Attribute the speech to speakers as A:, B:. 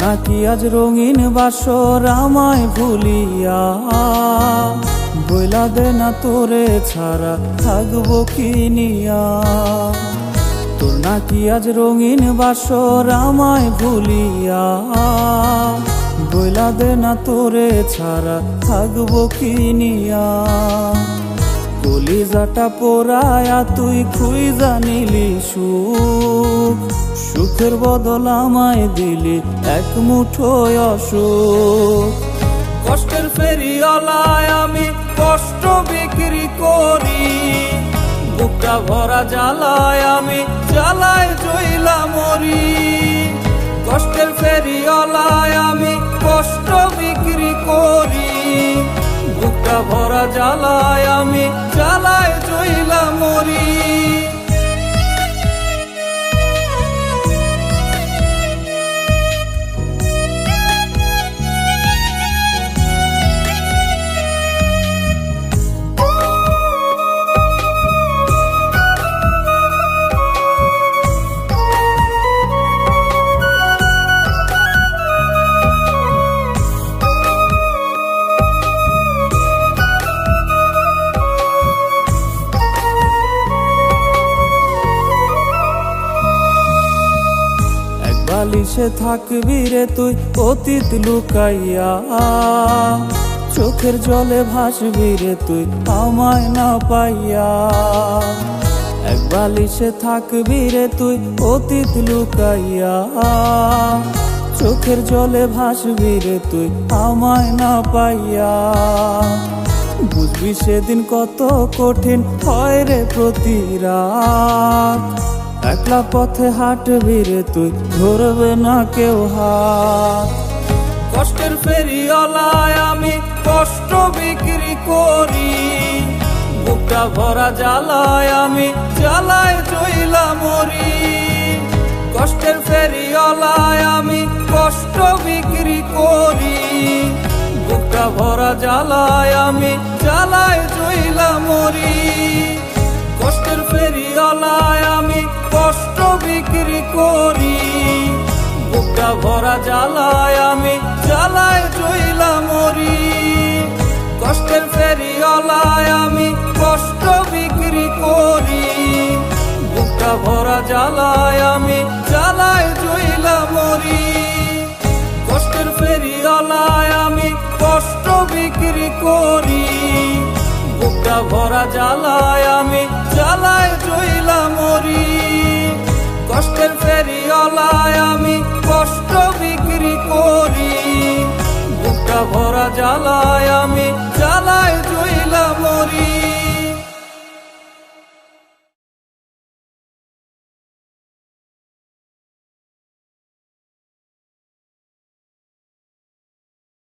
A: নাকি আজ রঙিন বাসর আমায় ভুলিয়া, বইলা দে না তোরে ছাড়া থাকবো কি নিয়া। তোর নাকি আজ রঙিন বাসর আমায় ভুলিয়া, বইলা দে না তোরে ছাড়া থাকবো কি নিয়া। কলিজাটা পোড়ায়া তুই খুই জানিলি সুখ, সুখের বদল আমায় দিলি এক মুঠোয় অসুখ। কষ্টের ফেরিওয়ালায় আমি কষ্ট বিক্রি করি, বুকটা ভরা জ্বালায় আমি জ্বালায় জইলা মরি। কষ্টের ফেরিওয়ালায় আমি কষ্ট বিক্রি করি, বুকটা ভরা জ্বালায় আমি জ্বালায় জইলা মরি। বালিশে থাকবি রে তুই অতীত লুকাইয়া, চোখের জলে ভাসবি রে তুই আমায় না পাইয়া। এক বালিশে থাকবি রে তুই অতীত লুকাইয়া, চোখের জলে ভাসবি রে তুই আমায় না পাইয়া। বুঝবি সেদিন কত কঠিন হয় রে প্রতি রাত, একলা পথে হাঁটবি রে তুই ধরবে না কেউ হাত। কষ্টের ফেরিওয়ালায় আমি কষ্ট বিক্রি করি, বুকটা ভরা জ্বালায় আমি জ্বালায় জইলা মরি। কষ্টের ফেরিওয়ালায় আমি কষ্ট বিক্রি করি, বুকটা ভরা জ্বালায় আমি জ্বালায় জইলা মরি। কষ্টের ফেরিওয়ালায় আমি কষ্ট বিক্রি করি, বুকটা ভরা জ্বালায় আমি জ্বালায় জইলা মরি। কষ্টের ফেরিওয়ালায় আমি কষ্ট বিক্রি করি, বুকটা ভরা জ্বালায় আমি জ্বালায় জইলা মরি। কষ্টের ফেরিওয়ালায় আমি কষ্ট বিক্রি করি, বুকটা ভরা জ্বালায় আমি জ্বালায় জইলা মরি। কষ্টের ফেরিওয়ালায় আমি কষ্ট বিক্রি করি, বুকটা ভরা জ্বালায় আমি